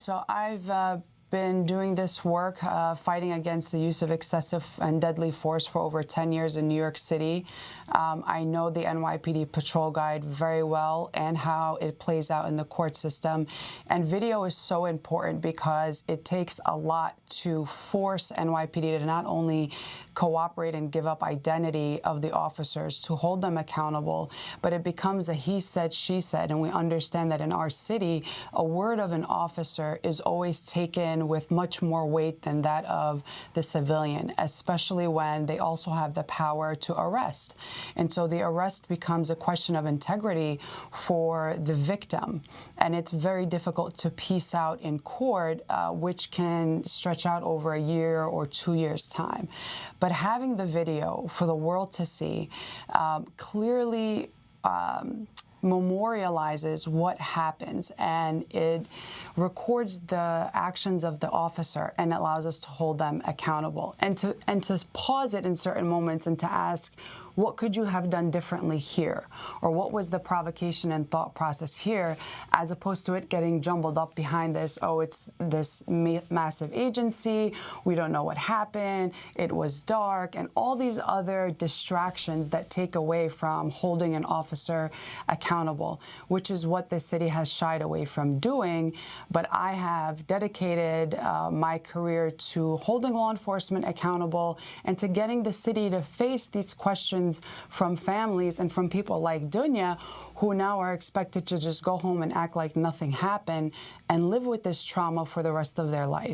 So I've been doing this work, fighting against the use of excessive and deadly force for over 10 years in New York City. I know the NYPD patrol guide very well and how it plays out in the court system. And video is so important because it takes a lot to force NYPD to not only cooperate and give up identity of the officers, to hold them accountable, but it becomes a he said, she said. And we understand that in our city, a word of an officer is always taken with much more weight than that of the civilian, especially when they also have the power to arrest. And so the arrest becomes a question of integrity for the victim. And it's very difficult to piece out in court, which can stretch out over a year or 2 years' time. But having the video for the world to see clearly memorializes what happens, and it records the actions of the officer and allows us to hold them accountable and to pause it in certain moments and to ask, what could you have done differently here? Or what was the provocation and thought process here, as opposed to it getting jumbled up behind this, oh, it's this massive agency, we don't know what happened, it was dark, and all these other distractions that take away from holding an officer accountable, which is what the city has shied away from doing. But I have dedicated my career to holding law enforcement accountable and to getting the city to face these questions from families and from people like Dunya, who now are expected to just go home and act like nothing happened and live with this trauma for the rest of their life.